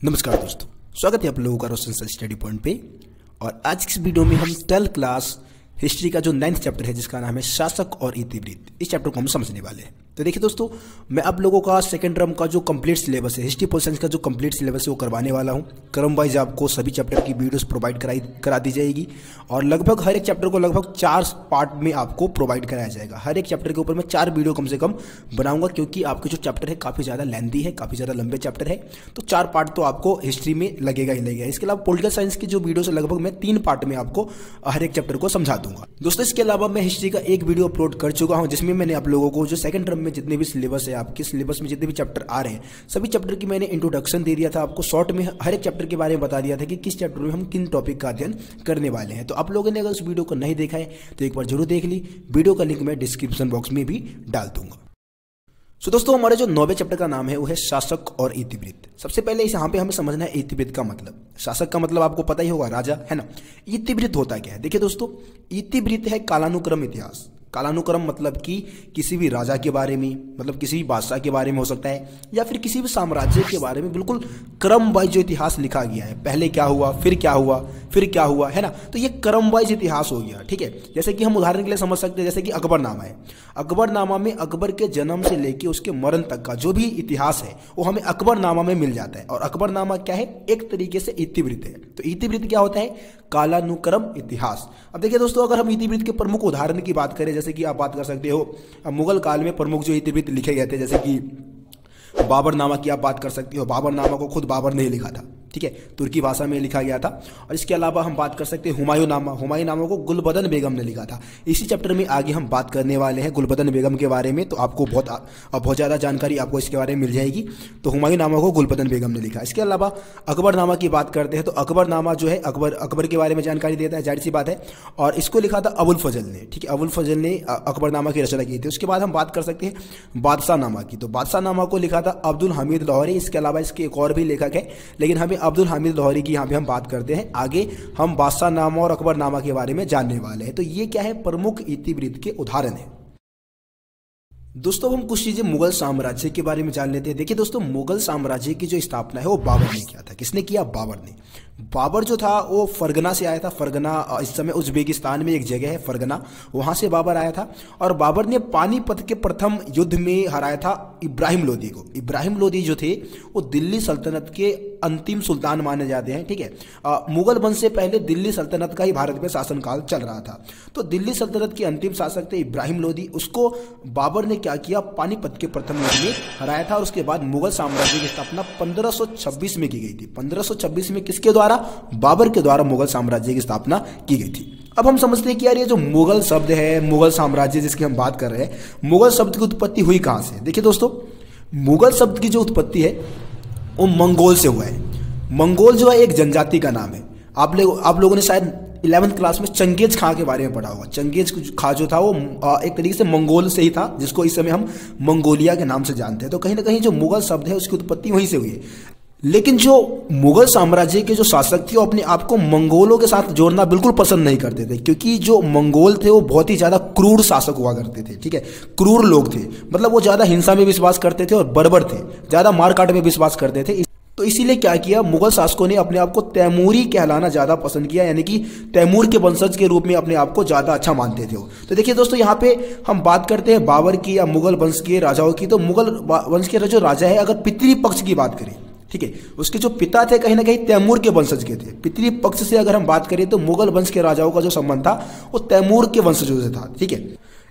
नमस्कार दोस्तों, स्वागत है आप लोगों का रोशन स्टडी पॉइंट पे। और आज की इस वीडियो में हम 12th क्लास हिस्ट्री का जो 9th चैप्टर है जिसका नाम है शासक और इतिवृत्त, इस चैप्टर को हम समझने वाले हैं। तो देखिए दोस्तों, मैं आप लोगों का सेकंड टर्म का जो कंप्लीट सिलेबस है, हिस्ट्री पोर्शन का जो कंप्लीट सिलेबस है वो करवाने वाला हूं। क्रम वाइज आपको सभी चैप्टर की वीडियोस प्रोवाइड करा दी जाएगी और लगभग हर एक चैप्टर को लगभग 4 पार्ट में आपको प्रोवाइड कराया जाएगा। हर एक चैप्टर के ऊपर मैं 4 वीडियो कम से कम बनाऊंगा, क्योंकि आपके जो चैप्टर है काफ़ी ज़्यादा लेंथी है, काफ़ी ज़्यादा लंबे चैप्टर है, तो 4 पार्ट तो आपको हिस्ट्री में लगेगा ही लगेगा। इसके अलावा पॉलिटिकल साइंस की जो वीडियो है लगभग मैं 3 पार्ट में आपको हर एक चैप्टर को समझा दूंगा। दोस्तों, इसके अलावा मैं हिस्ट्री का एक वीडियो अपलोड कर चुका हूं जिसमें मैंने आप लोगों को जो सेकंड टर्म में जितने भी सिलेबस है, आपके सिलेबस में जितने भी चैप्टर आ रहे हैं, सभी चैप्टर की मैंने इंट्रोडक्शन दे दिया था। आपको शॉर्ट में हर एक चैप्टर के बारे में बता दिया था कि किस चैप्टर में हम किन टॉपिक का अध्ययन करने वाले हैं। तो आप लोगों ने अगर उस वीडियो को नहीं देखा है तो एक बार जरूर देख ली। वीडियो का लिंक मैं डिस्क्रिप्शन बॉक्स में भी डाल दूंगा। तो दोस्तों, हमारे जो 9वें चैप्टर का नाम है वो है शासक और इतिवृत्त। सबसे पहले यहाँ पे हमें समझना है इतिवृत्त का मतलब। शासक का मतलब आपको पता ही होगा, राजा, है ना। इतिवृत्त होता क्या है? देखिए दोस्तों, इतिवृत्त है कालानुक्रम इतिहास। कालानुक्रम मतलब कि किसी भी राजा के बारे में, मतलब किसी भी बादशाह के बारे में हो सकता है, या फिर किसी भी साम्राज्य के बारे में बिल्कुल क्रम वाइज जो इतिहास लिखा गया है, पहले क्या हुआ, फिर क्या हुआ, फिर क्या हुआ, है ना। तो ये क्रम वाइज इतिहास हो गया, ठीक है। जैसे कि हम उदाहरण के लिए समझ सकते हैं, जैसे कि अकबरनामा है। अकबरनामा में अकबर के जन्म से लेकर उसके मरण तक का जो भी इतिहास है वो हमें अकबरनामा में मिल जाता है। और अकबरनामा क्या है? एक तरीके से इतिवृत्त है। तो इतिवृत्त क्या होता है? कालानुक्रम इतिहास। अब देखिए दोस्तों, अगर हम इतिवृत्त के प्रमुख उदाहरण की बात करें, जैसे कि आप बात कर सकते हो मुगल काल में प्रमुख जो इतिवृत्त लिखे गए थे, जैसे कि बाबरनामा की आप बात कर सकते हो। बाबरनामा को खुद बाबर ने लिखा था, ठीक है, तुर्की भाषा में लिखा गया था। और इसके अलावा हम बात कर सकते हैं हुमायूंनामा। हुमायूंनामा को गुलबदन बेगम ने लिखा था। इसी चैप्टर में आगे हम बात करने वाले हैं गुलबदन बेगम के बारे में, तो आपको बहुत ज़्यादा जानकारी आपको इसके बारे में मिल जाएगी। तो हुमायूंनामा को गुलबदन बेगम ने लिखा। इसके अलावा अकबरनामा की बात करते हैं, तो अकबरनामा जो है अकबर के बारे में जानकारी देता है, जाहिर सी बात है। और इसको लिखा था अबुल फजल ने, ठीक है। अबुल फजल ने अकबरनामा की रचना की थी। उसके बाद हम बात कर सकते हैं बादशाहनामा की। तो बादशाहनामा को लिखा था अब्दुल हमीद लाहौरी। इसके अलावा इसके एक और भी लेखक है, लेकिन हमें अब्दुल हमीद लाहौरी की यहाँ पे हम बात करते हैं। आगे हम बादशाहनामा और अकबरनामा के बारे में जानने वाले हैं। तो ये क्या है? प्रमुख इतिवृत्त के उदाहरण है। दोस्तों, हम कुछ चीजें मुगल साम्राज्य के बारे में जान लेते हैं। देखिए दोस्तों, मुगल साम्राज्य की जो स्थापना है वो बाबर ने किया था। किसने किया? बाबर ने। बाबर जो था वो फरगना से आया था। फरगना इस समय उज्बेकिस्तान में एक जगह है फरगना, वहां से बाबर आया था। और बाबर ने पानीपत के प्रथम युद्ध में हराया था इब्राहिम लोदी को। इब्राहिम लोदी जो थे वो दिल्ली सल्तनत के अंतिम सुल्तान माने जाते हैं, ठीक है। मुगल वंश से पहले दिल्ली सल्तनत का ही भारत में शासनकाल चल रहा था। तो दिल्ली सल्तनत के अंतिम शासक थे इब्राहिम लोदी। उसको बाबर ने क्या किया? पानीपत के प्रथम युद्ध में हराया था। और उसके बाद मुगल साम्राज्य की स्थापना 1526 में की गई थी। 1526 में किसके द्वारा? बाबर के द्वारा मुगल साम्राज्य की स्थापना की गई थी। अब हम समझते हैं कि यार ये जो मुगल शब्द है, मुगल साम्राज्य जिसकी हम बात कर रहे हैं, मुगल शब्द की उत्पत्ति हुई कहां से? देखिए दोस्तों, मुगल शब्द की जो उत्पत्ति है वो मंगोल से हुआ है। मंगोल जो है एक जनजाति का नाम है। आप लोगों ने शायद 11th क्लास में चंगेज खां के बारे में पढ़ा होगा। चंगेज खां जो था वो एक तरीके से मंगोल से ही था, जिसको इस समय हम मंगोलिया के नाम से जानते हैं। तो कहीं ना कहीं जो मुगल शब्द है उसकी उत्पत्ति वहीं से हुई है। लेकिन जो मुगल साम्राज्य के जो शासक थे वो अपने आप को मंगोलों के साथ जोड़ना बिल्कुल पसंद नहीं करते थे, क्योंकि जो मंगोल थे वो बहुत ही ज्यादा क्रूर शासक हुआ करते थे, ठीक है। क्रूर लोग थे, मतलब वो ज्यादा हिंसा में विश्वास करते थे और बर्बर थे, ज्यादा मारकाट में विश्वास करते थे। तो इसीलिए क्या किया, मुगल शासकों ने अपने आप को तैमूरी कहलाना ज्यादा पसंद किया, यानी कि तैमूर के वंशज के रूप में अपने आप को ज्यादा अच्छा मानते थे वो। तो देखिए दोस्तों, यहाँ पे हम बात करते हैं बाबर की या मुगल वंश के राजाओं की। तो मुगल वंश के जो राजा है, अगर पितृ पक्ष की बात करें, ठीक है, उसके जो पिता थे कहीं ना कहीं तैमूर के वंशज के थे। पितृ पक्ष से अगर हम बात करें तो मुगल वंश के राजाओं का जो संबंध था वो तैमूर के वंशजों से था, ठीक है।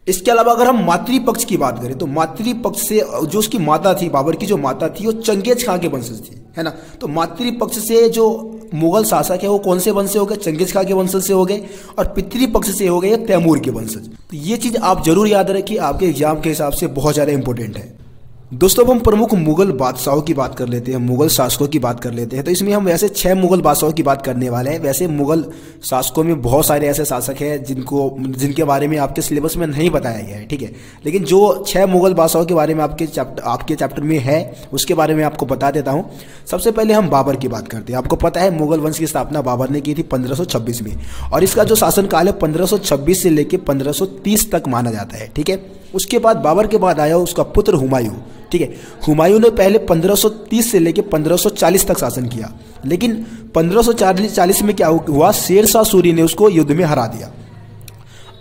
इसके अलावा अगर हम मातृपक्ष की बात करें तो मातृपक्ष से जो उसकी माता थी, बाबर की जो माता थी, वो चंगेज खां के वंशज थी, है ना। तो मातृपक्ष से जो मुगल शासक है वो कौन से वंश से हो गए? चंगेज खां के वंशज से हो गए। और पितृपक्ष से हो गए तैमूर के वंशज। तो ये चीज आप जरूर याद रखिए, आपके एग्जाम के हिसाब से बहुत ज्यादा इंपॉर्टेंट है। दोस्तों, अब हम प्रमुख मुगल बादशाहों की बात कर लेते हैं, मुगल शासकों की बात कर लेते हैं। तो इसमें हम वैसे 6 मुगल बादशाहों की बात करने वाले हैं। वैसे मुगल शासकों में बहुत सारे ऐसे शासक हैं जिनके बारे में आपके सिलेबस में नहीं बताया गया है, ठीक है। लेकिन जो 6 मुगल बादशाहों के बारे में आपके चैप्टर में है उसके बारे में आपको बता देता हूँ। सबसे पहले हम बाबर की बात करते हैं। आपको पता है मुगल वंश की स्थापना बाबर ने की थी 1526 में, और इसका जो शासनकाल है 1526 से लेकर 1530 तक माना जाता है, ठीक है। उसके बाद बाबर के बाद आया उसका पुत्र हुमायूं, ठीक है। हुमायूं ने पहले 1530 से लेकर 1540 तक शासन किया, लेकिन 1540 में क्या हुआ, शेरशाह सूरी ने उसको युद्ध में हरा दिया।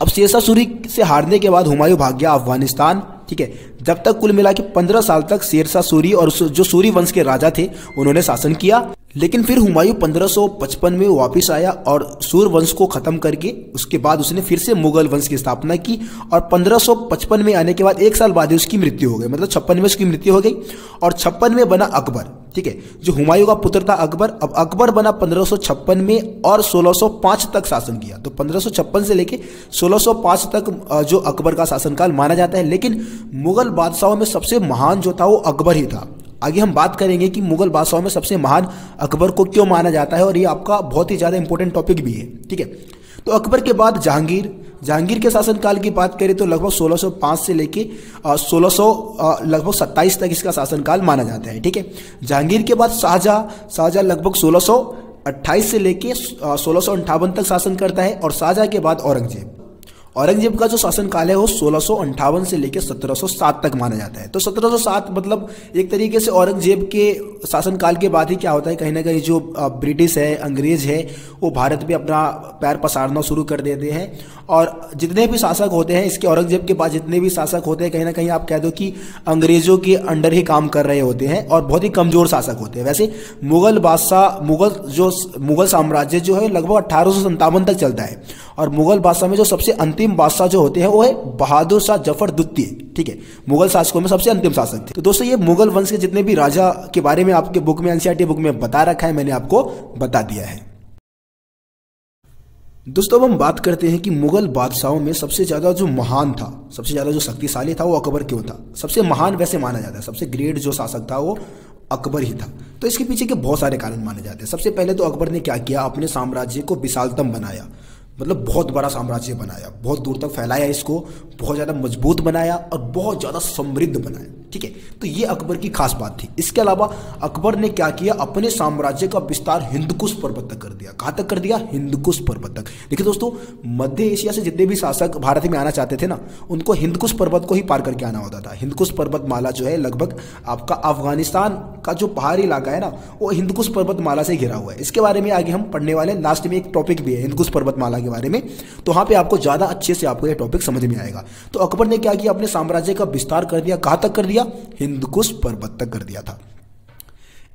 अब शेरशाह सूरी से हारने के बाद हुमायूं भाग गया अफगानिस्तान, ठीक है। जब तक कुल मिला के 15 साल तक शेरशाह सूरी और जो सूरी वंश के राजा थे उन्होंने शासन किया। लेकिन फिर हुमायूं 1555 में वापस आया और सूर वंश को खत्म करके उसके बाद उसने फिर से मुगल वंश की स्थापना की, और 1555 में आने के बाद 1 साल बाद ही उसकी मृत्यु हो गई, मतलब 56 में उसकी मृत्यु हो गई। और 56 में बना अकबर, ठीक है, जो हुमायूं का पुत्र था अकबर। अब अकबर बना 1556 में और 1605 तक शासन किया। तो 1556 से लेके 1605 तक जो अकबर का शासनकाल माना जाता है। लेकिन मुगल बादशाहों में सबसे महान जो था वो अकबर ही था। आगे हम बात करेंगे कि मुगल बादशाहों में सबसे महान अकबर को क्यों माना जाता है, और ये आपका बहुत ही ज़्यादा इंपॉर्टेंट टॉपिक भी है, ठीक है। तो अकबर के बाद जहांगीर के शासनकाल की बात करें तो लगभग 1605 से लेके 1627 तक इसका शासनकाल माना जाता है, ठीक है। जहांगीर के बाद शाहजहां लगभग 1628 से लेके 1658 तक शासन करता है। और शाहजहां के बाद औरंगजेब का जो शासनकाल है वो 1658 से लेकर 1707 तक माना जाता है। तो 1707 मतलब एक तरीके से औरंगजेब के शासनकाल के बाद ही क्या होता है, कहीं ना कहीं जो ब्रिटिश है, अंग्रेज है, वो भारत पे अपना पैर पसारना शुरू कर देते हैं। और जितने भी शासक होते हैं, इसके औरंगजेब के बाद जितने भी शासक होते हैं, कहीं ना कहीं आप कह दो कि अंग्रेजों के अंडर ही काम कर रहे होते हैं और बहुत ही कमजोर शासक होते हैं। वैसे मुगल साम्राज्य जो है लगभग 1857 तक चलता है। और मुगल बादशाह में जो सबसे अंतिम बादशाह जो होते हैं वो है बहादुर शाह जफर द्वितीय, ठीक है। मुगल शासकों में सबसे अंतिम शासक थे। तो दोस्तों ये मुगल वंश के जितने भी राजा के बारे में आपके बुक में, एनसीईआरटी बुक में बता रखा है, मैंने आपको बता दिया है। दोस्तों अब हम बात करते हैं कि मुगल बादशाहों में सबसे ज्यादा जो महान था, सबसे ज्यादा जो शक्तिशाली था वो अकबर क्यों था। सबसे महान वैसे माना जाता है, सबसे ग्रेट जो शासक था वो अकबर ही था। तो इसके पीछे के बहुत सारे कारण माने जाते हैं। सबसे पहले तो अकबर ने क्या किया, अपने साम्राज्य को विशालतम बनाया, मतलब बहुत बड़ा साम्राज्य बनाया, बहुत दूर तक फैलाया इसको, बहुत ज़्यादा मजबूत बनाया और बहुत ज़्यादा समृद्ध बनाया, ठीक है। तो ये अकबर की खास बात थी। इसके अलावा अकबर ने क्या किया, अपने साम्राज्य का विस्तार हिंदकुश पर्वत तक कर दिया। कहाँ तक कर दिया, हिंदकुश पर्वत तक। देखिए दोस्तों, मध्य एशिया से जितने भी शासक भारत में आना चाहते थे ना, उनको हिंदकुश पर्वत को ही पार करके आना होता था। हिंदकुश पर्वत माला जो है लगभग आपका अफगानिस्तान का जो पहाड़ी इलाका है ना, वो हिंदकुश पर्वत माला से घिरा हुआ है। इसके बारे में आगे हम पढ़ने वाले, लास्ट में एक टॉपिक भी है हिंदकुश पर्वत माला के बारे में, तो वहां पे आपको ज्यादा अच्छे से आपको यह टॉपिक समझ में आएगा। तो अकबर ने क्या किया, अपने साम्राज्य का विस्तार कर दिया। कहां तक कर दिया, हिंदकुश पर्वत तक कर दिया था।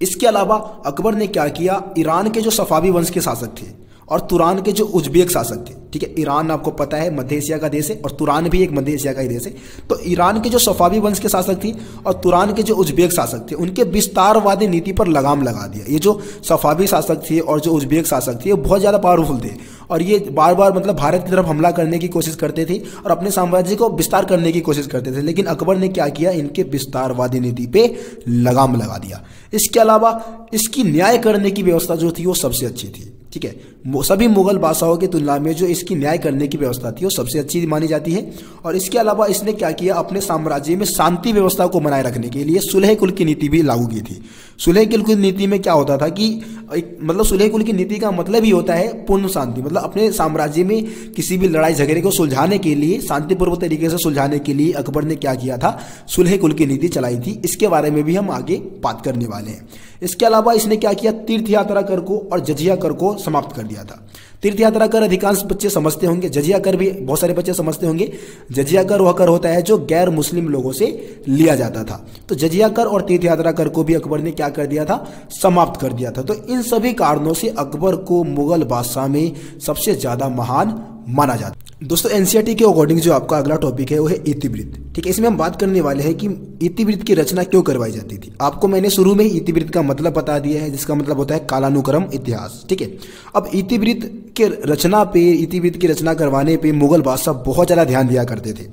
इसके अलावा अकबर ने क्या किया, ईरान के जो सफावी वंश के शासक थे और तुरान के जो उज्बेक शासक थे, ठीक है। ईरान आपको पता है मध्य एशिया का देश है और तुरान भी एक मध्य एशिया का ही देश है। तो ईरान के जो सफावी वंश के शासक थे और तुरान के जो उज्बेक शासक थे, उनके विस्तारवादी नीति पर लगाम लगा दिया। ये जो सफावी शासक थे और जो उज्बेक शासक थे, ये बहुत ज़्यादा पावरफुल थे और ये बार बार मतलब भारत की तरफ हमला करने की कोशिश करते थे और अपने साम्राज्य को विस्तार करने की कोशिश करते थे। लेकिन अकबर ने क्या किया, इनके विस्तारवादी नीति पे लगाम लगा दिया। इसके अलावा इसकी न्याय करने की व्यवस्था जो थी वो सबसे अच्छी थी, ठीक है। सभी मुगल बादशाहों की तुलना में जो इसकी न्याय करने की व्यवस्था थी वो सबसे अच्छी मानी जाती है। और इसके अलावा इसने क्या किया, अपने साम्राज्य में शांति व्यवस्था को बनाए रखने के लिए सुलह कुल की नीति भी लागू की थी। सुलह कुल की नीति में क्या होता था कि मतलब सुलह कुल की नीति का मतलब ही होता है पूर्ण शांति। मतलब अपने साम्राज्य में किसी भी लड़ाई झगड़े को सुलझाने के लिए, शांतिपूर्वक तरीके से सुलझाने के लिए अकबर ने क्या किया था, सुलह कुल की नीति चलाई थी। इसके बारे में भी हम आगे बात करने वाले हैं। इसके अलावा इसने क्या किया, तीर्थ यात्रा कर को और जजिया कर को समाप्त कर दिया था। तीर्थ यात्रा कर अधिकांश बच्चे समझते होंगे, जजिया कर भी बहुत सारे बच्चे समझते होंगे। जजिया कर वह कर होता है जो गैर मुस्लिम लोगों से लिया जाता था। तो जजिया कर और तीर्थ यात्रा कर को भी अकबर ने क्या कर दिया था, समाप्त कर दिया था। तो इन सभी कारणों से अकबर को मुगल बादशाह में सबसे ज्यादा महान माना जाता है। दोस्तों एनसीईआरटी के अकॉर्डिंग जो आपका अगला टॉपिक है वो है इतिवृत्त, ठीक है। इसमें हम बात करने वाले हैं कि इतिवृत्त की रचना क्यों करवाई जाती थी। आपको मैंने शुरू में ही इतिवृत्त का मतलब बता दिया है, जिसका मतलब होता है कालानुक्रम इतिहास, ठीक है। अब इतिवृत्त की रचना करवाने पे मुगल बादशाह बहुत ज्यादा ध्यान दिया करते थे।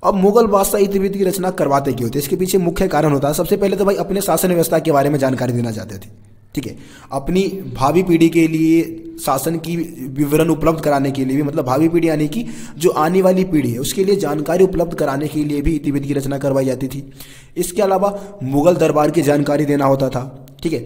अब मुगल बादशाह इतिवृत्त की रचना करवाते क्यों थे, इसके पीछे मुख्य कारण होता है, सबसे पहले तो भाई अपने शासन व्यवस्था के बारे में जानकारी देना चाहते थे, ठीक है। अपनी भावी पीढ़ी के लिए शासन की विवरण उपलब्ध कराने के लिए भी, मतलब भावी पीढ़ी यानी कि जो आने वाली पीढ़ी है उसके लिए जानकारी उपलब्ध कराने के लिए भी इतिवृत्त की रचना करवाई जाती थी। इसके अलावा मुगल दरबार की जानकारी देना होता था, ठीक है।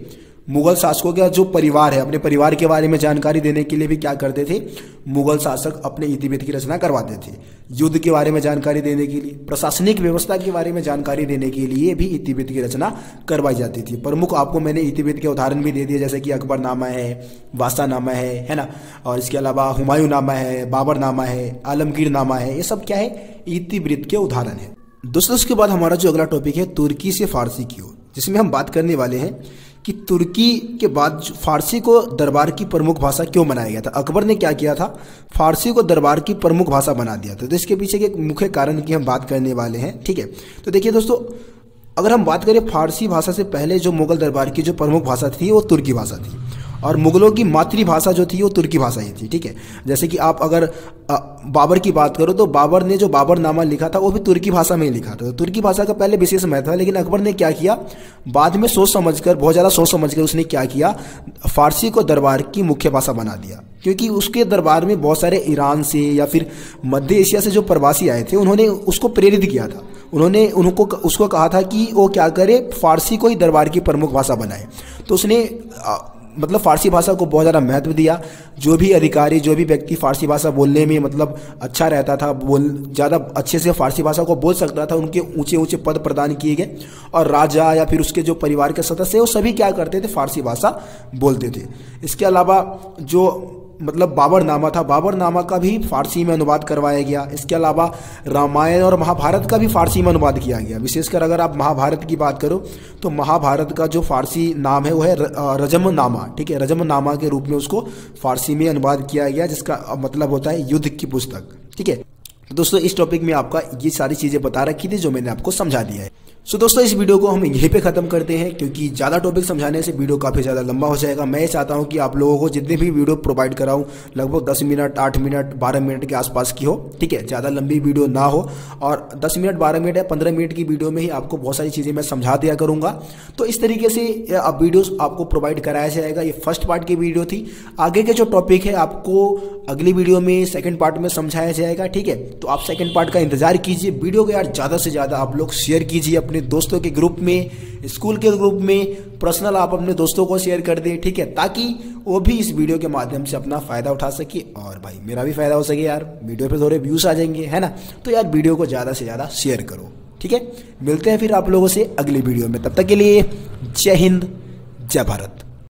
मुगल शासकों का जो परिवार है, अपने परिवार के बारे में जानकारी देने के लिए भी क्या करते थे, मुगल शासक अपने इतिवृत्त की रचना करवाते थे। युद्ध के बारे में जानकारी देने के लिए, प्रशासनिक व्यवस्था के बारे में जानकारी देने के लिए भी इतिवृत्त की रचना करवाई जाती थी। प्रमुख आपको मैंने इतिवृत्त के उदाहरण भी दे दिए, जैसे कि अकबरनामा है, वासानामा है ना, और इसके अलावा हुमायूंनामा है, बाबरनामा है, आलमगीरनामा है। ये सब क्या है, इतिवृत्त के उदाहरण है। दोस्तों उसके बाद हमारा जो अगला टॉपिक है तुर्की से फारसी की ओर, जिसमें हम बात करने वाले हैं कि तुर्की के बाद फारसी को दरबार की प्रमुख भाषा क्यों बनाया गया था। अकबर ने क्या किया था, फारसी को दरबार की प्रमुख भाषा बना दिया था। तो इसके पीछे के मुख्य कारण की हम बात करने वाले हैं। ठीक है, तो देखिए दोस्तों, अगर हम बात करें फारसी भाषा से पहले जो मुगल दरबार की जो प्रमुख भाषा थी वो तुर्की भाषा थी, और मुगलों की मातृभाषा जो थी वो तुर्की भाषा ही थी। ठीक है, जैसे कि आप अगर बाबर की बात करो तो बाबर ने जो बाबरनामा लिखा था वो भी तुर्की भाषा में ही लिखा था। तो तुर्की भाषा का पहले विशेष महत्व है, लेकिन अकबर ने क्या किया, बाद में सोच समझकर, बहुत ज़्यादा सोच समझकर उसने क्या किया, फारसी को दरबार की मुख्य भाषा बना दिया। क्योंकि उसके दरबार में बहुत सारे ईरान से या फिर मध्य एशिया से जो प्रवासी आए थे, उन्होंने उसको प्रेरित किया था। उन्होंने उसको कहा था कि वो क्या करे, फारसी को ही दरबार की प्रमुख भाषा बनाए। तो उसने मतलब फारसी भाषा को बहुत ज़्यादा महत्व दिया। जो भी अधिकारी, जो भी व्यक्ति फारसी भाषा बोलने में मतलब अच्छा रहता था, ज़्यादा अच्छे से फारसी भाषा को बोल सकता था, उनके ऊंचे ऊंचे पद प्रदान किए गए। और राजा या फिर उसके जो परिवार के सदस्य वो सभी क्या करते थे, फारसी भाषा बोलते थे। इसके अलावा जो मतलब बाबरनामा था, बाबरनामा का भी फारसी में अनुवाद करवाया गया। इसके अलावा रामायण और महाभारत का भी फारसी में अनुवाद किया गया। विशेषकर अगर आप महाभारत की बात करो तो महाभारत का जो फारसी नाम है वो है रजमनामा। ठीक है, रजमनामा के रूप में उसको फारसी में अनुवाद किया गया, जिसका मतलब होता है युद्ध की पुस्तक। ठीक है, तो दोस्तों इस टॉपिक में आपका ये सारी चीज़ें बता रखी थी जो मैंने आपको समझा दिया है। सो दोस्तों इस वीडियो को हम यहीं पे ख़त्म करते हैं, क्योंकि ज़्यादा टॉपिक समझाने से वीडियो काफ़ी ज़्यादा लंबा हो जाएगा। मैं चाहता हूं कि आप लोगों को जितने भी वीडियो प्रोवाइड कराऊं लगभग 10 मिनट, 8 मिनट, 12 मिनट के आसपास की हो। ठीक है, ज़्यादा लंबी वीडियो ना हो, और 10 मिनट, 12 मिनट या 15 मिनट की वीडियो में ही आपको बहुत सारी चीज़ें मैं समझा दिया करूँगा। तो इस तरीके से अब वीडियोज़ आपको प्रोवाइड कराया जाएगा। ये फर्स्ट पार्ट की वीडियो थी। आगे के जो टॉपिक है आपको अगली वीडियो में सेकेंड पार्ट में समझाया जाएगा। ठीक है, तो आप सेकेंड पार्ट का इंतजार कीजिए। वीडियो को यार ज़्यादा से ज़्यादा आप लोग शेयर कीजिए अपने दोस्तों के ग्रुप में, स्कूल के ग्रुप में, पर्सनल आप अपने दोस्तों को शेयर कर दें। ठीक है, ताकि वो भी इस वीडियो के माध्यम से अपना फ़ायदा उठा सके और भाई मेरा भी फ़ायदा हो सके। यार वीडियो पे थोड़े व्यूज़ आ जाएंगे, है ना। तो यार वीडियो को ज़्यादा से ज़्यादा शेयर करो। ठीक है, मिलते हैं फिर आप लोगों से अगली वीडियो में। तब तक के लिए जय हिंद, जय भारत।